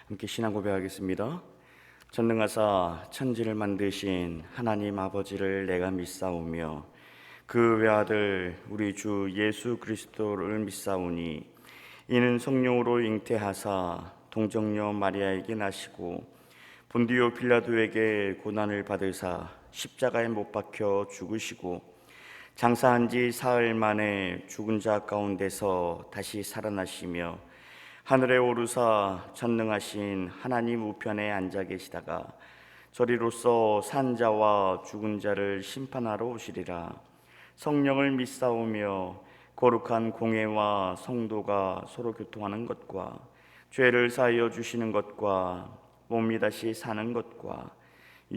함께 신앙 고백하겠습니다. 전능하사 천지를 만드신 하나님 아버지를 내가 믿사오며 그 외아들 우리 주 예수 그리스도를 믿사오니 이는 성령으로 잉태하사 동정녀 마리아에게 나시고 본디오 빌라도에게 고난을 받으사 십자가에 못 박혀 죽으시고 장사한 지 사흘 만에 죽은 자 가운데서 다시 살아나시며 하늘에 오르사 전능하신 하나님 우편에 앉아 계시다가 저리로서 산 자와 죽은 자를 심판하러 오시리라. 성령을 믿사오며 거룩한 공회와 성도가 서로 교통하는 것과 죄를 사하여 주시는 것과 몸이 다시 사는 것과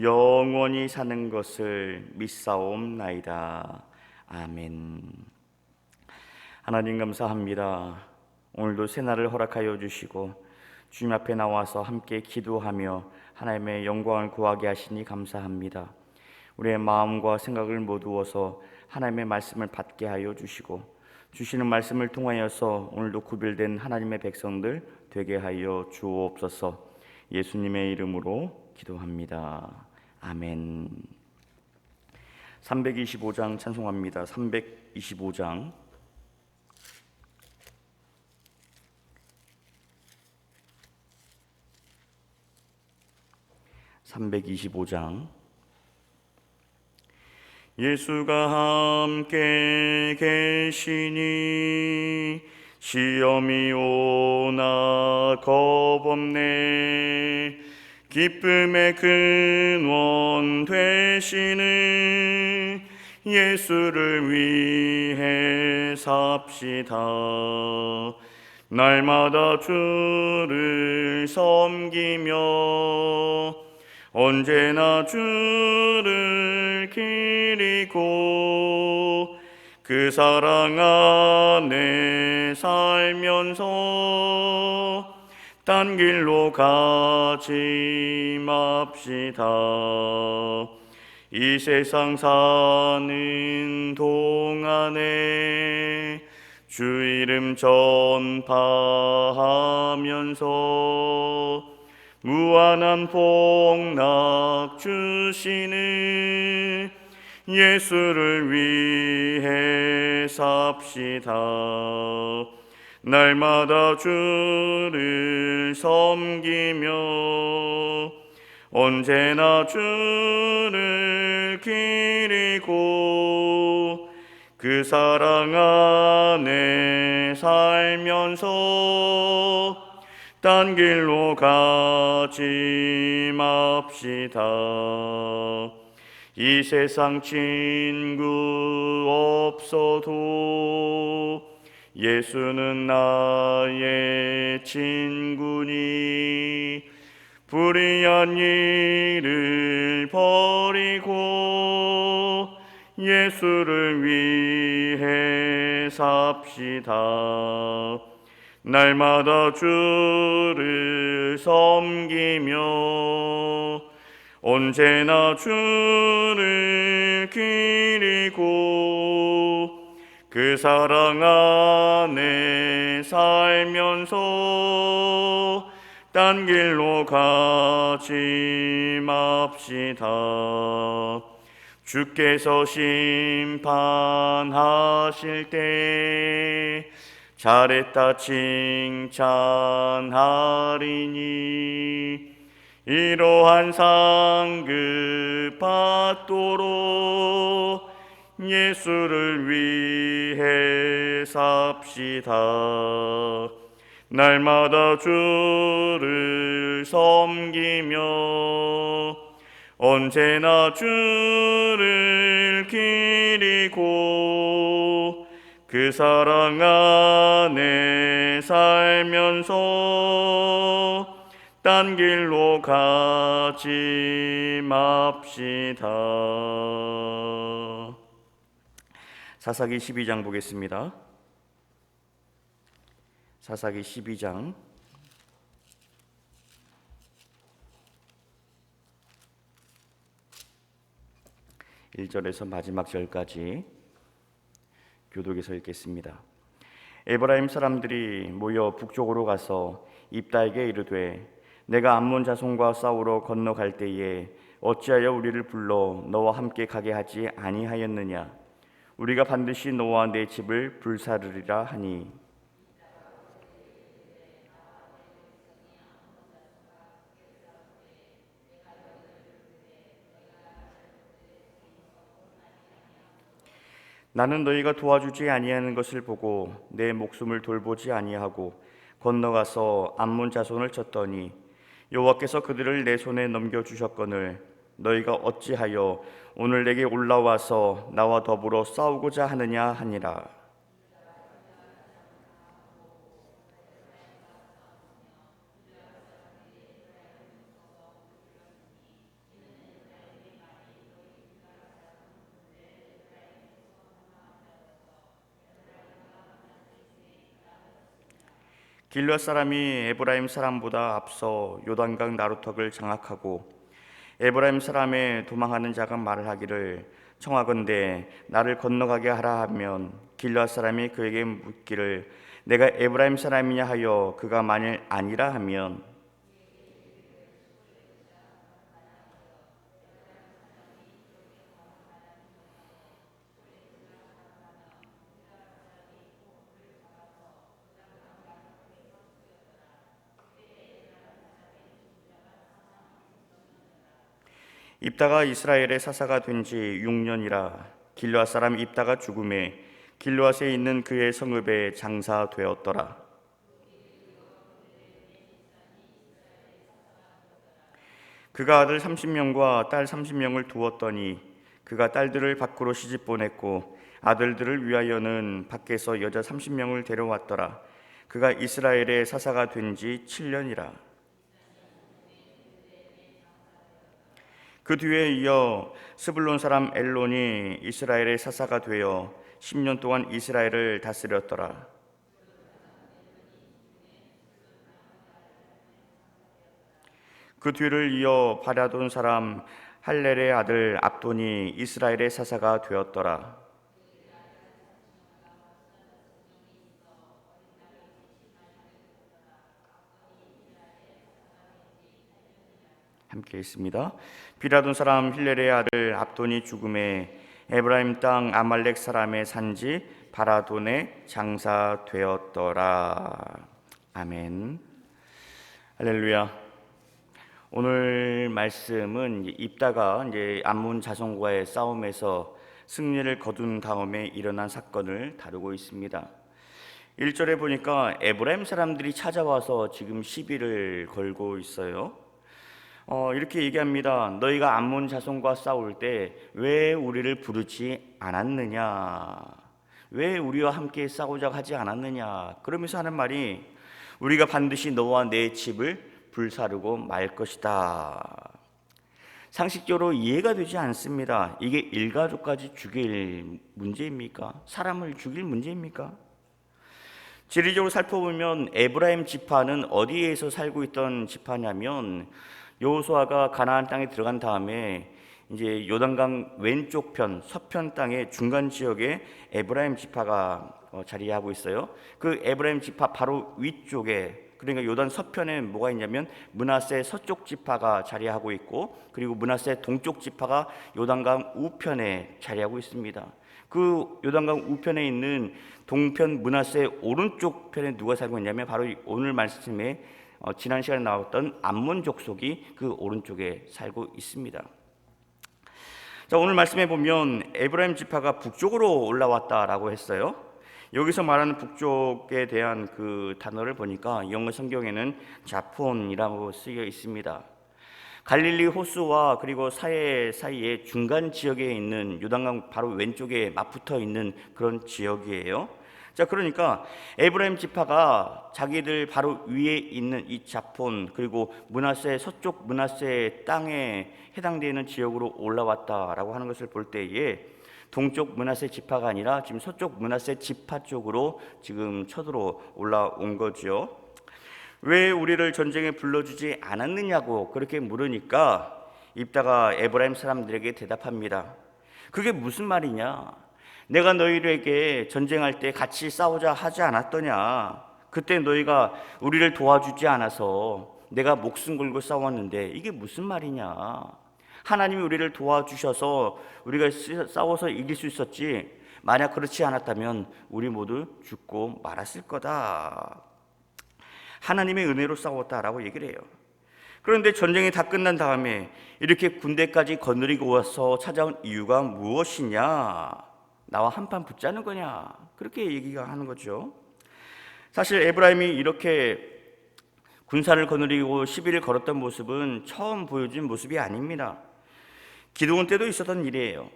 영원히 사는 것을 믿사옵나이다. 아멘. 하나님 감사합니다. 오늘도 새날을 허락하여 주시고 주님 앞에 나와서 함께 기도하며 하나님의 영광을 구하게 하시니 감사합니다. 우리의 마음과 생각을 모두어서 하나님의 말씀을 받게 하여 주시고 주시는 말씀을 통하여서 오늘도 구별된 하나님의 백성들 되게 하여 주옵소서. 예수님의 이름으로 기도합니다. 아멘. 325장 찬송합니다. 325장 325장. 예수가 함께 계시니 시험이 오나 겁없네. 기쁨의 근원 되시는 예수를 위해 삽시다. 날마다 주를 섬기며 언제나 주를 기리고 그 사랑 안에 살면서 딴 길로 가지 맙시다. 이 세상 사는 동안에 주 이름 전파하면서 무한한 복락 주시는 예수를 위해 삽시다. 날마다 주를 섬기며 언제나 주를 기리고 그 사랑 안에 살면서 딴 길로 가지 맙시다. 이 세상 친구 없어도 예수는 나의 친구니 불의한 일을 버리고 예수를 위해 삽시다. 날마다 주를 섬기며 언제나 주를 기리고 그 사랑 안에 살면서 딴 길로 가지 맙시다. 주께서 심판하실 때 잘했다 칭찬하리니 이러한 상급 받도록 예수를 위해 삽시다. 날마다 주를 섬기며 언제나 주를 기리고 그 사랑 안에 살면서 딴 길로 가지 맙시다. 사사기 12장 보겠습니다. 사사기 12장 1절에서 마지막 절까지 교독에서 읽겠습니다. 에브라임 사람들이 모여 북쪽으로 가서 입다에게 이르되 내가 암몬 자손과 싸우러 건너갈 때에 어찌하여 우리를 불러 너와 함께 가게 하지 아니하였느냐? 우리가 반드시 너와 내 집을 불사르리라 하니. 나는 너희가 도와주지 아니하는 것을 보고 내 목숨을 돌보지 아니하고 건너가서 암몬 자손을 쳤더니 여호와께서 그들을 내 손에 넘겨주셨거늘 너희가 어찌하여 오늘 내게 올라와서 나와 더불어 싸우고자 하느냐 하니라. 길앗 사람이 에브라임 사람보다 앞서 요단강 나루턱을 장악하고 에브라임 사람의 도망하는 자가 말을 하기를 청하건대 나를 건너가게 하라 하면 길앗 사람이 그에게 묻기를 내가 에브라임 사람이냐 하여 그가 만일 아니라 하면 입다가 이스라엘의 사사가 된 지 6년이라 길르앗 사람 입다가 죽음에 길르앗에 있는 그의 성읍에 장사되었더라. 그가 아들 30명과 딸 30명을 두었더니 그가 딸들을 밖으로 시집 보냈고 아들들을 위하여는 밖에서 여자 30명을 데려왔더라. 그가 이스라엘의 사사가 된 지 7년이라. 그 뒤에 이어 스불론 사람 엘론이 이스라엘의 사사가 되어 10년 동안 이스라엘을 다스렸더라. 그 뒤를 이어 바랴돈 사람 할렐의 아들 압돈이 이스라엘의 사사가 되었더라. 함께 있습니다. 비라돈 사람 힐렐의 아들 압돈이 죽음에 에브라임 땅 아말렉 사람의 산지 바라돈에 장사되었더라. 아멘. 할렐루야. 오늘 말씀은 입다가 이제 암몬 자손과의 싸움에서 승리를 거둔 다음에 일어난 사건을 다루고 있습니다. 1절에 보니까 에브라임 사람들이 찾아와서 지금 시비를 걸고 있어요. 이렇게 얘기합니다. 너희가 암몬 자손과 싸울 때 왜 우리를 부르지 않았느냐? 왜 우리와 함께 싸우자고 하지 않았느냐? 그러면서 하는 말이 우리가 반드시 너와 내 집을 불사르고 말 것이다. 상식적으로 이해가 되지 않습니다. 이게 일가족까지 죽일 문제입니까? 사람을 죽일 문제입니까? 지리적으로 살펴보면 에브라임 지파는 어디에서 살고 있던 지파냐면 여호수아가 가나안 땅에 들어간 다음에 이제 요단강 왼쪽 편 서편 땅의 중간 지역에 에브라임 지파가 자리하고 있어요. 그 에브라임 지파 바로 위쪽에 그러니까 요단 서편에 뭐가 있냐면 므낫세 서쪽 지파가 자리하고 있고 그리고 므낫세 동쪽 지파가 요단강 우편에 자리하고 있습니다. 그 요단강 우편에 있는 동편 므낫세 오른쪽 편에 누가 살고 있냐면 바로 오늘 말씀에 지난 시간에 나왔던 암몬 족속이 그 오른쪽에 살고 있습니다. 자, 오늘 말씀에 보면 에브라임 지파가 북쪽으로 올라왔다라고 했어요. 여기서 말하는 북쪽에 대한 그 단어를 보니까 영어 성경에는 자폰이라고 쓰여 있습니다. 갈릴리 호수와 그리고 사이에 중간 지역에 있는 요단강 바로 왼쪽에 맞붙어 있는 그런 지역이에요. 자, 그러니까 에브라임 지파가 자기들 바로 위에 있는 이 자폰 그리고 므낫세 서쪽 므낫세 땅에 해당되는 지역으로 올라왔다라고 하는 것을 볼 때에 동쪽 므낫세 지파가 아니라 지금 서쪽 므낫세 지파 쪽으로 지금 쳐들어 올라온 거죠. 왜 우리를 전쟁에 불러주지 않았느냐고 그렇게 물으니까 입다가 에브라임 사람들에게 대답합니다. 그게 무슨 말이냐? 내가 너희에게 전쟁할 때 같이 싸우자 하지 않았더냐? 그때 너희가 우리를 도와주지 않아서 내가 목숨 걸고 싸웠는데 이게 무슨 말이냐? 하나님이 우리를 도와주셔서 우리가 싸워서 이길 수 있었지, 만약 그렇지 않았다면 우리 모두 죽고 말았을 거다. 하나님의 은혜로 싸웠다라고 얘기를 해요. 그런데 전쟁이 다 끝난 다음에 이렇게 군대까지 거느리고 와서 찾아온 이유가 무엇이냐? 나와 한판 붙자는 거냐? 그렇게 얘기가 하는 거죠. 사실 에브라임이 이렇게 군사를 거느리고 시비를 걸었던 모습은 처음 보여준 모습이 아닙니다. 기드온 때도 있었던 일이에요.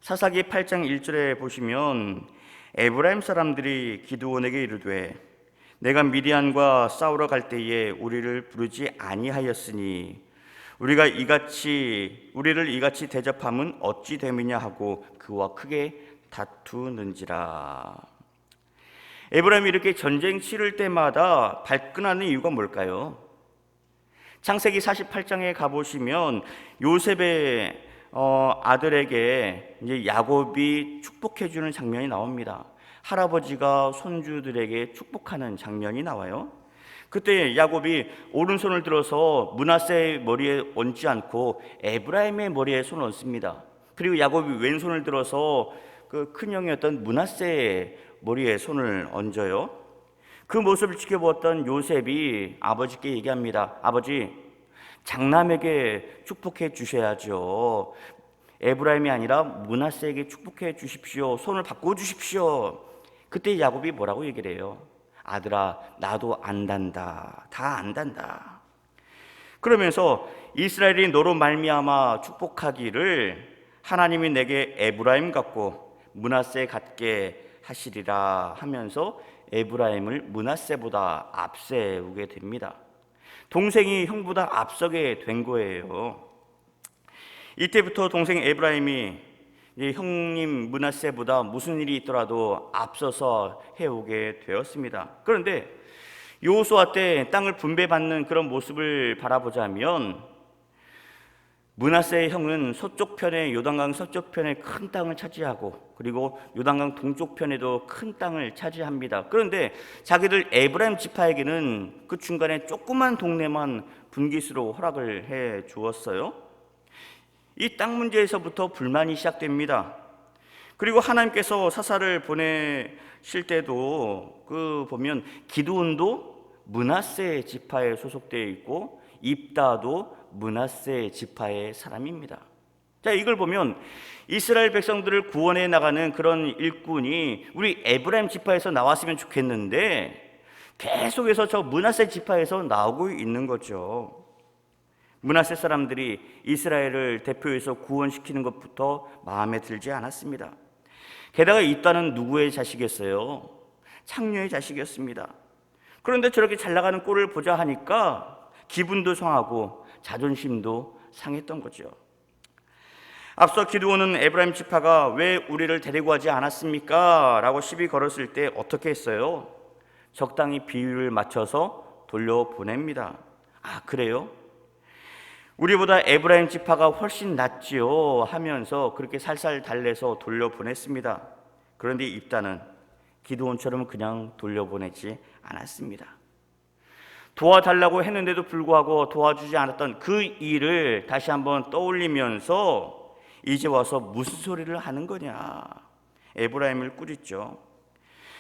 사사기 8장 1절에 보시면 에브라임 사람들이 기드온에게 이르되 내가 미디안과 싸우러 갈 때에 우리를 부르지 아니하였으니 우리를 이같이 대접함은 어찌 됨이냐 하고 그와 크게 다투는지라. 에브라임이 이렇게 전쟁 치를 때마다 발끈하는 이유가 뭘까요? 창세기 48장에 가보시면 요셉의 아들에게 이제 야곱이 축복해주는 장면이 나옵니다. 할아버지가 손주들에게 축복하는 장면이 나와요. 그때 야곱이 오른손을 들어서 므낫세의 머리에 얹지 않고 에브라임의 머리에 손을 얹습니다. 그리고 야곱이 왼손을 들어서 그 큰형이었던 므낫세의 머리에 손을 얹어요. 그 모습을 지켜보았던 요셉이 아버지께 얘기합니다. 아버지, 장남에게 축복해 주셔야죠. 에브라임이 아니라 므낫세에게 축복해 주십시오. 손을 바꿔 주십시오. 그때 야곱이 뭐라고 얘기를 해요? 아들아, 나도 안단다. 다 안단다. 그러면서 이스라엘이 너로 말미암아 축복하기를 하나님이 내게 에브라임 같고 므낫세 같게 하시리라 하면서 에브라임을 므낫세보다 앞세우게 됩니다. 동생이 형보다 앞서게 된 거예요. 이때부터 동생 에브라임이 형님 므낫세보다 무슨 일이 있더라도 앞서서 해오게 되었습니다. 그런데 여호수아 때 땅을 분배받는 그런 모습을 바라보자면 므낫세의 형은 서쪽 편에 요단강 서쪽 편에 큰 땅을 차지하고 그리고 요단강 동쪽 편에도 큰 땅을 차지합니다. 그런데 자기들 에브라임 지파에게는 그 중간에 조그만 동네만 분깃으로 허락을 해 주었어요. 이 땅 문제에서부터 불만이 시작됩니다. 그리고 하나님께서 사사를 보내실 때도 보면 기드온도 므낫세 지파에 소속되어 있고 입다도 므낫세 지파의 사람입니다. 자, 이걸 보면 이스라엘 백성들을 구원해 나가는 그런 일꾼이 우리 에브라임 지파에서 나왔으면 좋겠는데 계속해서 저 므낫세 지파에서 나오고 있는 거죠. 므낫세 사람들이 이스라엘을 대표해서 구원시키는 것부터 마음에 들지 않았습니다. 게다가 입다는 누구의 자식이었어요? 창녀의 자식이었습니다. 그런데 저렇게 잘 나가는 꼴을 보자 하니까 기분도 상하고 자존심도 상했던 거죠. 앞서 기드온은 에브라임 지파가 왜 우리를 데리고 가지 않았습니까? 라고 시비 걸었을 때 어떻게 했어요? 적당히 비율을 맞춰서 돌려보냅니다. 아, 그래요? 우리보다 에브라임 지파가 훨씬 낫지요 하면서 그렇게 살살 달래서 돌려보냈습니다. 그런데 입다는 기드온처럼 그냥 돌려보내지 않았습니다. 도와달라고 했는데도 불구하고 도와주지 않았던 그 일을 다시 한번 떠올리면서 이제 와서 무슨 소리를 하는 거냐, 에브라임을 꾸짖죠.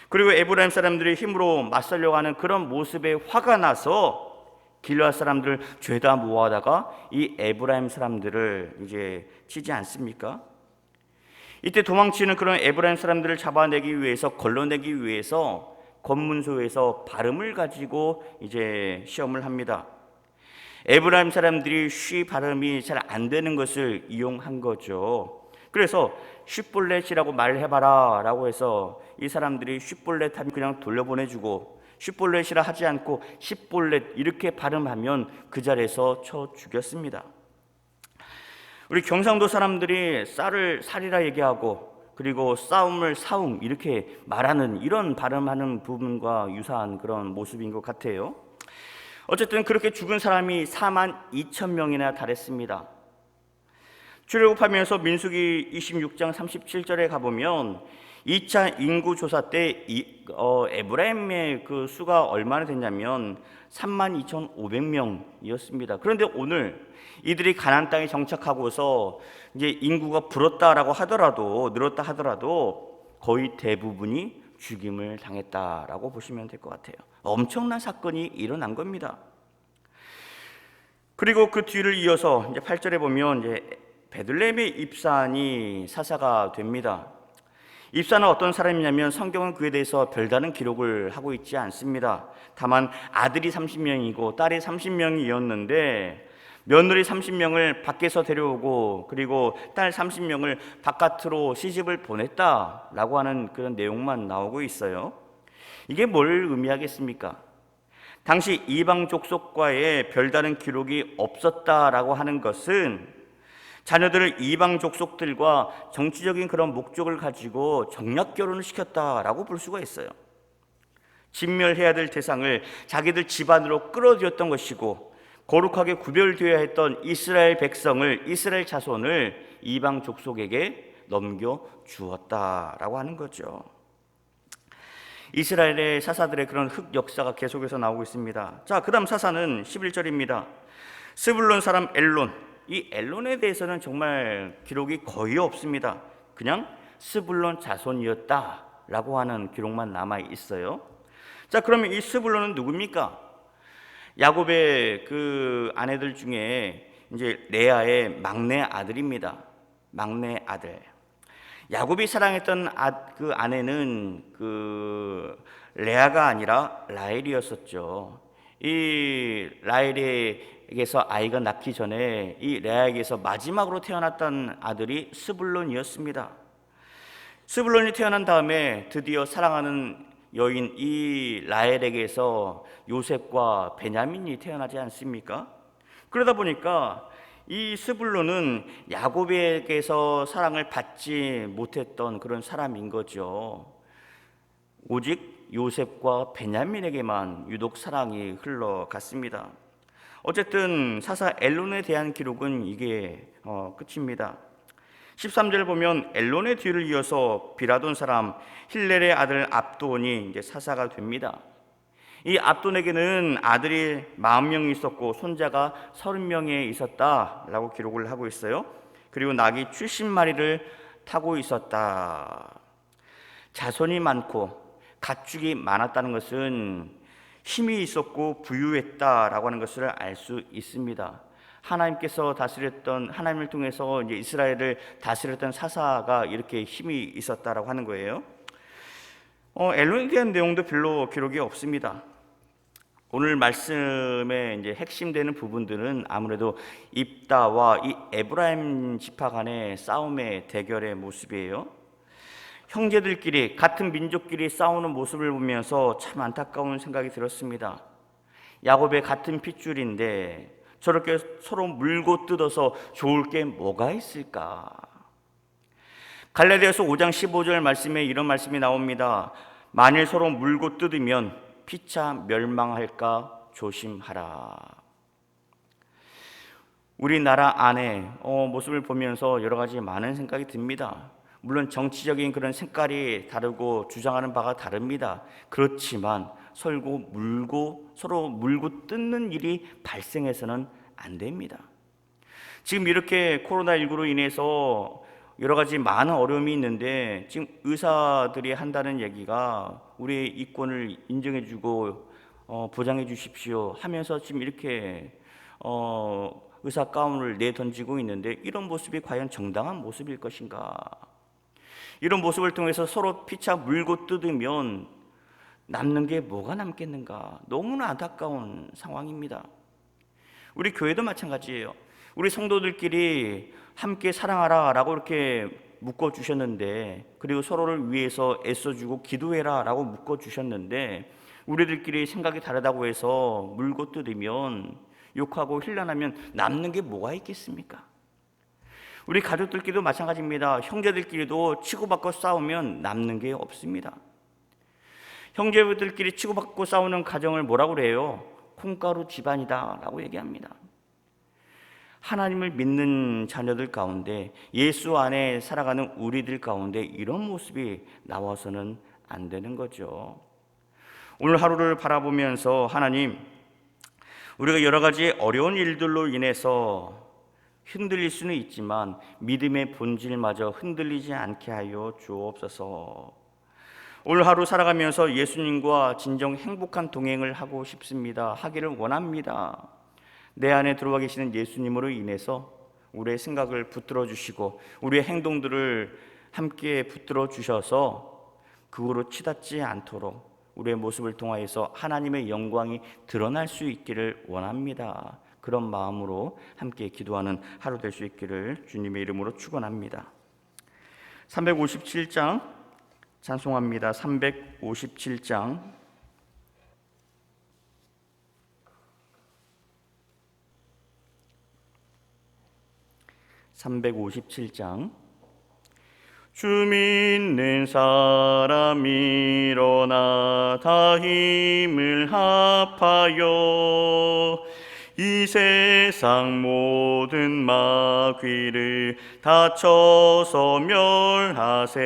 그리고 에브라임 사람들이 힘으로 맞서려고 하는 그런 모습에 화가 나서 길앗 사람들을 죄다 모아다가 이 에브라임 사람들을 이제 치지 않습니까? 이때 도망치는 그런 에브라임 사람들을 잡아내기 위해서, 걸러내기 위해서 검문소에서 발음을 가지고 이제 시험을 합니다. 에브라임 사람들이 쉬 발음이 잘 안 되는 것을 이용한 거죠. 그래서 쉿볼렛이라고 말해봐라 라고 해서 이 사람들이 쉿볼렛 하면 그냥 돌려보내주고, 쉿볼렛이라 하지 않고 십볼렛 이렇게 발음하면 그 자리에서 쳐 죽였습니다. 우리 경상도 사람들이 쌀을 살이라 얘기하고 그리고 싸움을 사움 이렇게 말하는 이런 발음하는 부분과 유사한 그런 모습인 것 같아요. 어쨌든 그렇게 죽은 사람이 42,000명이나 달했습니다. 출애굽하면서 민수기 26장 37절에 가보면 2차 인구 조사 때 에브라임의 그 수가 얼마나 됐냐면 32,500명이었습니다. 그런데 오늘 이들이 가나안 땅에 정착하고서 이제 인구가 늘었다 하더라도 거의 대부분이 죽임을 당했다라고 보시면 될 것 같아요. 엄청난 사건이 일어난 겁니다. 그리고 그 뒤를 이어서 이제 8절에 보면 이제 베들레헴의 입산이 사사가 됩니다. 입사는 어떤 사람이냐면 성경은 그에 대해서 별다른 기록을 하고 있지 않습니다. 다만 아들이 30명이고 딸이 30명이었는데 며느리 30명을 밖에서 데려오고 그리고 딸 30명을 바깥으로 시집을 보냈다라고 하는 그런 내용만 나오고 있어요. 이게 뭘 의미하겠습니까? 당시 이방 족속과의 별다른 기록이 없었다라고 하는 것은 자녀들을 이방 족속들과 정치적인 그런 목적을 가지고 정략 결혼을 시켰다라고 볼 수가 있어요. 진멸해야 될 대상을 자기들 집안으로 끌어들였던 것이고 거룩하게 구별되어야 했던 이스라엘 백성을, 이스라엘 자손을 이방 족속에게 넘겨주었다라고 하는 거죠. 이스라엘의 사사들의 그런 흑 역사가 계속해서 나오고 있습니다. 자, 그 다음 사사는 11절입니다. 스불론 사람 엘론. 이 엘론에 대해서는 정말 기록이 거의 없습니다. 그냥 스불론 자손이었다라고 하는 기록만 남아 있어요. 자, 그러면 이 스불론은 누굽니까? 야곱의 그 아내들 중에 이제 레아의 막내 아들입니다. 막내 아들. 야곱이 사랑했던 그 아내는 그 레아가 아니라 라헬이었었죠. 이 라헬에게서 아이가 낳기 전에 이 레아에게서 마지막으로 태어났던 아들이 스불론이었습니다. 스불론이 태어난 다음에 드디어 사랑하는 여인 이 라헬에게서 요셉과 베냐민이 태어나지 않습니까? 그러다 보니까 이 스불론은 야곱에게서 사랑을 받지 못했던 그런 사람인 거죠. 오직 요셉과 베냐민에게만 유독 사랑이 흘러갔습니다. 어쨌든 사사 엘론에 대한 기록은 이게 끝입니다. 13절 보면 엘론의 뒤를 이어서 비라돈 사람 힐렐의 아들 압돈이 이제 사사가 됩니다. 이 압돈에게는 아들이 40명이 있었고 손자가 30명이 있었다라고 기록을 하고 있어요. 그리고 낙이 70마리를 타고 있었다. 자손이 많고 가축이 많았다는 것은 힘이 있었고 부유했다라고 하는 것을 알 수 있습니다. 하나님께서 다스렸던, 하나님을 통해서 이제 이스라엘을 다스렸던 사사가 이렇게 힘이 있었다라고 하는 거예요. 엘론에 대한 내용도 별로 기록이 없습니다. 오늘 말씀의 이제 핵심되는 부분들은 아무래도 입다와 이 에브라임 지파 간의 싸움의 대결의 모습이에요. 형제들끼리 같은 민족끼리 싸우는 모습을 보면서 참 안타까운 생각이 들었습니다. 야곱의 같은 핏줄인데 저렇게 서로 물고 뜯어서 좋을 게 뭐가 있을까? 갈라디아서 5장 15절 말씀에 이런 말씀이 나옵니다. 만일 서로 물고 뜯으면 피차 멸망할까 조심하라. 우리나라 안에 모습을 보면서 여러 가지 많은 생각이 듭니다. 물론 정치적인 그런 색깔이 다르고 주장하는 바가 다릅니다. 그렇지만 서로 물고 뜯는 일이 발생해서는 안 됩니다. 지금 이렇게 코로나19로 인해서 여러 가지 많은 어려움이 있는데 지금 의사들이 한다는 얘기가 우리의 이권을 인정해주고 보장해 주십시오 하면서 지금 이렇게 의사 가운을 내던지고 있는데 이런 모습이 과연 정당한 모습일 것인가? 이런 모습을 통해서 서로 피차 물고 뜯으면 남는 게 뭐가 남겠는가? 너무나 안타까운 상황입니다. 우리 교회도 마찬가지예요. 우리 성도들끼리 함께 사랑하라 라고 이렇게 묶어주셨는데, 그리고 서로를 위해서 애써주고 기도해라 라고 묶어주셨는데, 우리들끼리 생각이 다르다고 해서 물고 뜯으면, 욕하고 힐난하면 남는 게 뭐가 있겠습니까? 우리 가족들끼리도 마찬가지입니다. 형제들끼리도 치고받고 싸우면 남는 게 없습니다. 형제들끼리 치고받고 싸우는 가정을 뭐라고 그래요? 콩가루 집안이다 라고 얘기합니다. 하나님을 믿는 자녀들 가운데, 예수 안에 살아가는 우리들 가운데 이런 모습이 나와서는 안 되는 거죠. 오늘 하루를 바라보면서 하나님, 우리가 여러 가지 어려운 일들로 인해서 흔들릴 수는 있지만 믿음의 본질마저 흔들리지 않게 하여 주옵소서. 오늘 하루 살아가면서 예수님과 진정 행복한 동행을 하고 싶습니다. 하기를 원합니다. 내 안에 들어와 계시는 예수님으로 인해서 우리의 생각을 붙들어 주시고 우리의 행동들을 함께 붙들어 주셔서 그거로 치닫지 않도록 우리의 모습을 통하여서 하나님의 영광이 드러날 수 있기를 원합니다. 그런 마음으로 함께 기도하는 하루 될 수 있기를 주님의 이름으로 축원합니다. 357장 찬송합니다. 357장 357장 주 믿는 사람 일어나 다 힘을 합하여 이 세상 모든 마귀를 다쳐서 멸하세.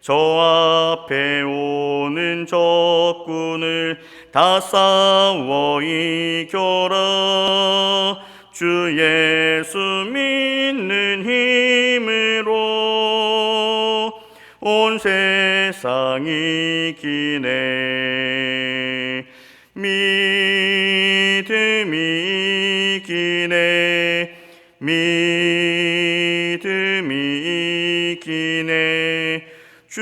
저 앞에 오는 적군을 다 싸워 이겨라. 주 예수 믿는 힘으로 온 세상 이기네. 믿음이 이기네. 믿음이 이기네. 주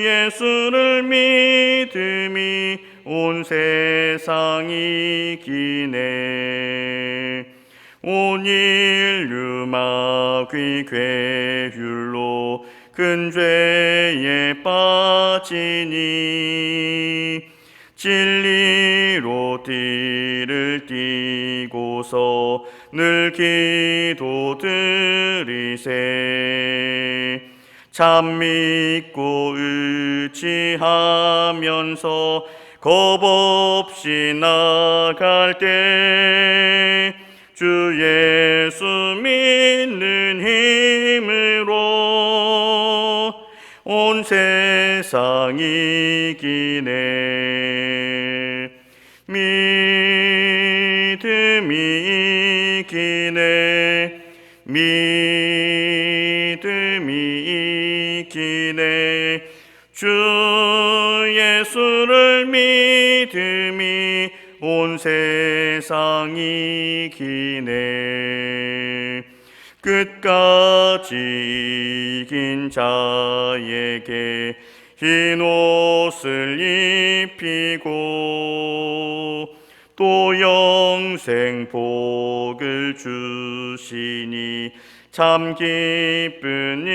예수를 믿음이 온 세상 이기네. 온 인류 마귀 괴율로 큰 죄에 빠지니 진리로 띠를 띠고서 늘 기도 드리세. 참 믿고 의지하면서 겁 없이 나갈 때 주 예수 믿는 힘으로 온 세상 이기네. 믿음이 이기네. 믿음이 이기네. 주 예수를 믿음이 온 세상 이기네. 끝까지 이긴 자에게 흰 옷을 입히고 또 영생 복을 주시니 참 기쁜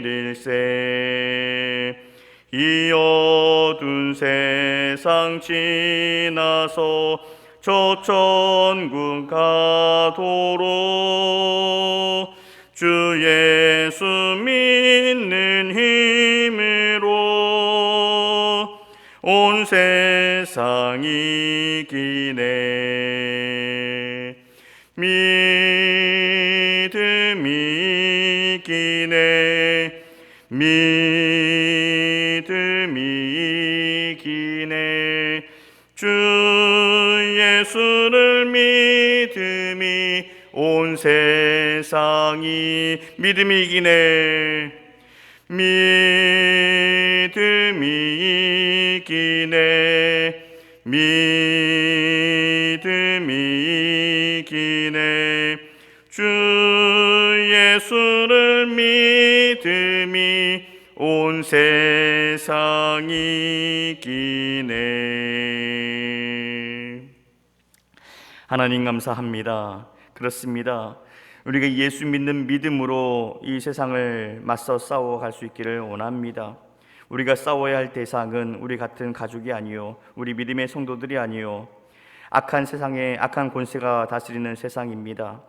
일일세. 이 어두운 세상 지나서 저 천국 가도록 주 예수 믿는 힘으로 온 세상 이기네. 믿음이 이기네. 믿음이 이기네. 주 예수를 믿음이 온 세상이 믿음이 이기네. 믿음이 이기네. 믿음이 이기네. 주 예수를 믿음이 온 세상이 이기네. 하나님 감사합니다. 그렇습니다. 우리가 예수 믿는 믿음으로 이 세상을 맞서 싸워갈 수 있기를 원합니다. 우리가 싸워야 할 대상은 우리 같은 가족이 아니요, 우리 믿음의 성도들이 아니요, 악한 세상에 악한 권세가 다스리는 세상입니다.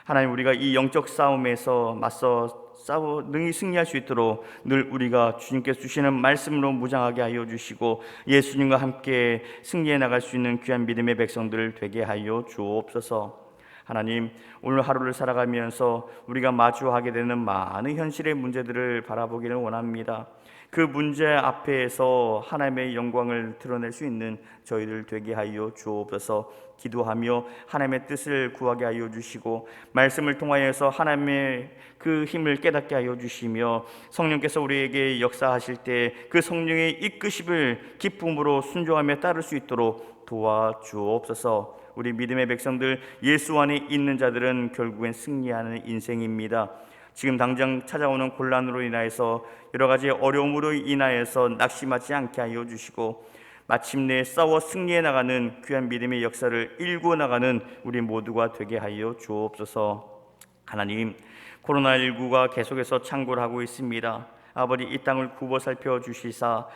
하나님, 우리가 이 영적 싸움에서 맞서 싸워 능히 승리할 수 있도록 늘 우리가 주님께서 주시는 말씀으로 무장하게 하여 주시고 예수님과 함께 승리해 나갈 수 있는 귀한 믿음의 백성들 되게 하여 주옵소서. 하나님, 오늘 하루를 살아가면서 우리가 마주하게 되는 많은 현실의 문제들을 바라보기를 원합니다. 그 문제 앞에서 하나님의 영광을 드러낼 수 있는 저희들 되게 하여 주옵소서. 기도하며 하나님의 뜻을 구하게 하여 주시고, 말씀을 통하여서 하나님의 그 힘을 깨닫게 하여 주시며, 성령께서 우리에게 역사하실 때 그 성령의 이끄심을 기쁨으로 순종하며 따를 수 있도록 도와주옵소서. 우리 믿음의 백성들, 예수 안에 있는 자들은 결국엔 승리하는 인생입니다. 지금 당장 찾아오는 곤란으로 인하여서, 여러 가지 어려움으로 인하여서 낙심하지 않게 하여 주시고, 마침내 싸워 승리해 나가는 귀한 믿음의 역사를 일구어 나가는 우리 모두가 되게 하여 주옵소서. 하나님, 코로나19가 계속해서 창궐 하고 있습니다. 아버지, 이 땅을 굽어 살펴 주시사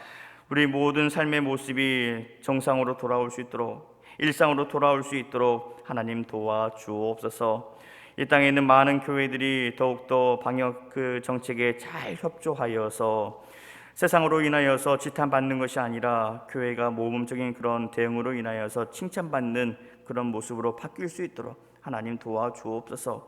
우리 모든 삶의 모습이 정상으로 돌아올 수 있도록, 일상으로 돌아올 수 있도록 하나님 도와주옵소서. 이 땅에 있는 많은 교회들이 더욱더 방역 정책에 잘 협조하여서 세상으로 인하여서 지탄받는 것이 아니라 교회가 모범적인 그런 대응으로 인하여서 칭찬받는 그런 모습으로 바뀔 수 있도록 하나님 도와주옵소서.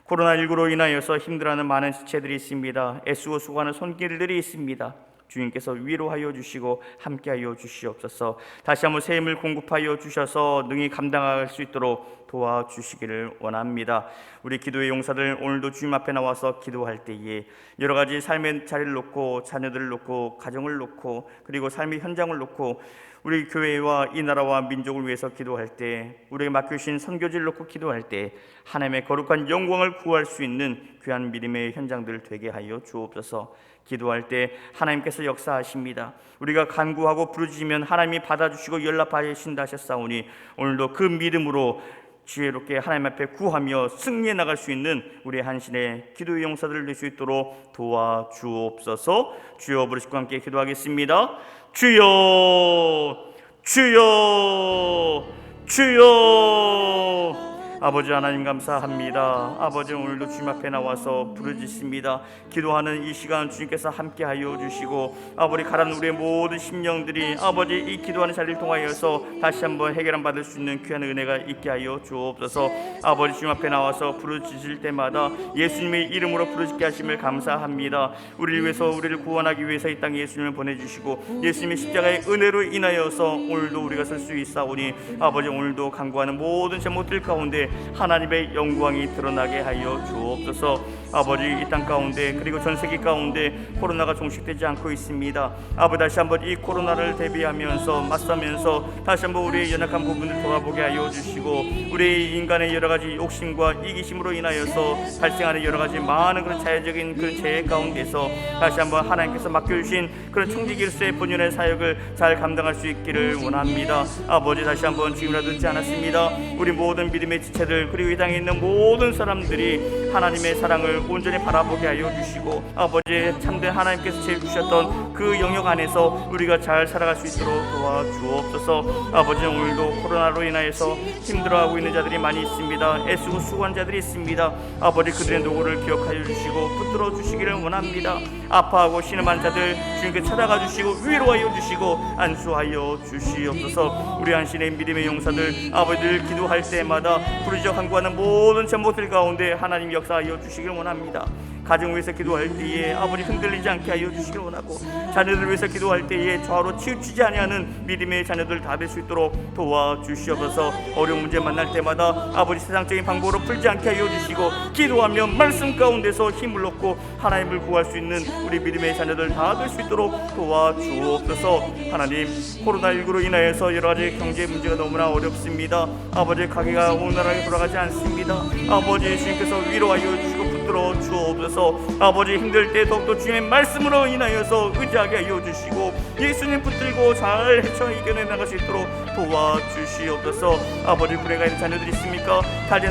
코로나19로 인하여서 힘들어하는 많은 지체들이 있습니다. 애쓰고 수고하는 손길들이 있습니다. 주님께서 위로하여 주시고 함께하여 주시옵소서. 다시 한번 새 힘을 공급하여 주셔서 능히 감당할 수 있도록 도와주시기를 원합니다. 우리 기도의 용사들, 오늘도 주님 앞에 나와서 기도할 때에 여러 가지 삶의 자리를 놓고, 자녀들을 놓고, 가정을 놓고, 그리고 삶의 현장을 놓고 우리 교회와 이 나라와 민족을 위해서 기도할 때, 우리에게 맡겨주신 선교지를 놓고 기도할 때 하나님의 거룩한 영광을 구할 수 있는 귀한 믿음의 현장들 되게 하여 주옵소서. 기도할 때 하나님께서 역사하십니다. 우리가 간구하고 부르짖으면 하나님이 받아주시고 연락받으신다 하셨사오니, 오늘도 그 믿음으로 지혜롭게 하나님 앞에 구하며 승리해 나갈 수 있는 우리 한신의 기도의 용사들 될 수 있도록 도와주옵소서. 주여, 부르시고 함께 기도하겠습니다. 주여, 주여, 주여. 아버지 하나님 감사합니다. 아버지, 오늘도 주님 앞에 나와서 부르짖습니다. 기도하는 이 시간 주님께서 함께하여 주시고, 아버지 가라는 우리의 모든 심령들이 아버지 이 기도하는 자리를 통하여서 다시 한번 해결함 받을 수 있는 귀한 은혜가 있게 하여 주옵소서. 아버지, 주님 앞에 나와서 부르짖을 때마다 예수님의 이름으로 부르짖게 하심을 감사합니다. 우리를 위해서, 우리를 구원하기 위해서 이 땅에 예수님을 보내주시고 예수님의 십자가의 은혜로 인하여서 오늘도 우리가 설 수 있사오니, 아버지 오늘도 간구하는 모든 제목들 가운데 하나님의 영광이 드러나게 하여 주옵소서. 아버지, 이 땅 가운데 그리고 전 세계 가운데 코로나가 종식되지 않고 있습니다. 아버지, 다시 한번 이 코로나를 대비하면서 맞서면서 다시 한번 우리의 연약한 부분을 돌아보게 하여 주시고, 우리 인간의 여러 가지 욕심과 이기심으로 인하여서 발생하는 여러 가지 많은 그런 자연적인 그런 재해 가운데서 다시 한번 하나님께서 맡겨주신 그런 청지기로서의 본연의 사역을 잘 감당할 수 있기를 원합니다. 아버지, 다시 한번 지금이라도 늦지 않았습니다. 우리 모든 믿음의 지체들, 그리고 이 땅에 있는 모든 사람들이 하나님의 사랑을 온전히 바라보게 하여 주시고, 아버지 참된 하나님께서 제일 주셨던 그 영역 안에서 우리가 잘 살아갈 수 있도록 도와주옵소서. 아버지, 오늘도 코로나로 인하여서 힘들어하고 있는 자들이 많이 있습니다. 애쓰고 수고한 자들이 있습니다. 아버지, 그들의 노고를 기억하여 주시고 붙들어 주시기를 원합니다. 아파하고 신음한 자들 주님께 찾아가 주시고 위로하여 주시고 안수하여 주시옵소서. 우리 한신의 믿음의 용사들, 아버지를 기도할 때마다 부르짖어 간구하는 모든 제목들 가운데 하나님 역사하여 주시기를 원합니다. 가정을 위해서 기도할 때에 아버지 흔들리지 않게 하여 주시길 원하고, 자녀들을 위해서 기도할 때에 좌우로 치우치지 아니하는 믿음의 자녀들 다 될 수 있도록 도와주시옵소서. 어려운 문제 만날 때마다 아버지 세상적인 방법으로 풀지 않게 하여 주시고, 기도하며 말씀 가운데서 힘을 얻고 하나님을 구할 수 있는 우리 믿음의 자녀들 다 될 수 있도록 도와주옵소서. 하나님, 코로나19로 인하여서 여러 가지 경제 문제가 너무나 어렵습니다. 아버지, 가게가 원활하게 돌아가지 않습니다. 아버지, 주님께서 위로하여 주시고 붙들어 주옵소서. 아버지, 힘들 때 더욱더 주님의 말씀으로 인하여서 의지하게 하여 주시고 예수님 붙들고 잘 헤쳐 이겨내 나갈 수 있도록 도와주시옵소서. 아버지, 구례가 있는 자녀들이 있습니까? 달리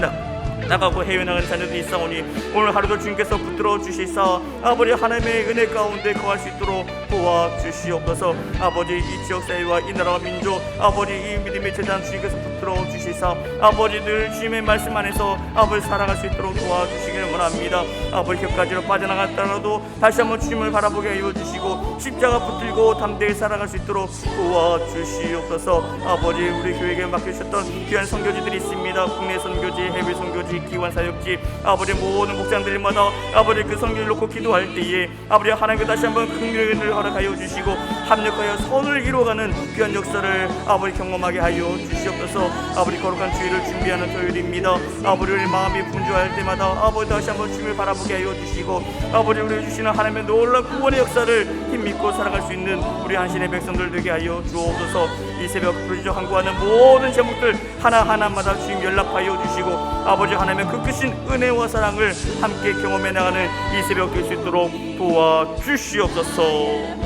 나가고 해외 나가는 자녀들이 있사오니 오늘 하루도 주님께서 붙들어 주시사 아버지 하나님의 은혜 가운데 거할 수 있도록 도와주시옵소서. 아버지, 이 지역사회와 이 나라와 민족, 아버지 이 믿음의 재단 주님께서 붙들어 주시 주시사 아버지들 주님의 말씀 안에서 아버지 살아갈 수 있도록 도와주시기를 원합니다. 아버지 격가지로 빠져나갔더라도 다시 한번 주님을 바라보게 하여 주시고 십자가 붙들고 담대히 살아갈 수 있도록 도와주시옵소서. 아버지 우리 교회에 맡겨주셨던 귀한 선교지들이 있습니다. 국내 선교지, 해외 선교지, 기관 사역지, 아버지 모든 목장들마다 아버지 그 선교를 놓고 기도할 때에 아버지 하나님께 다시 한번 큰 은혜를 허락하여 주시고 합력하여 선을 이루어가는 귀한 역사를 아버지 경험하게 하여 주시옵소서. 아버지 거룩한 주일을 준비하는 토요일입니다. 아버지 우리 마음이 분주할 때마다 아버지 다시 한번 주님을 바라보게 하여 주시고 아버지 우리 주시는 하나님의 놀라운 구원의 역사를 힘입고 살아갈 수 있는 우리 한신의 백성들 되게 하여 주옵소서. 이 새벽 부르짖어 간구하는 모든 제목들 하나하나마다 주님 연락하여 주시고 아버지 하나님의 그 크신 은혜와 사랑을 함께 경험해 나가는 이 새벽 될 수 있도록 도와주시옵소서.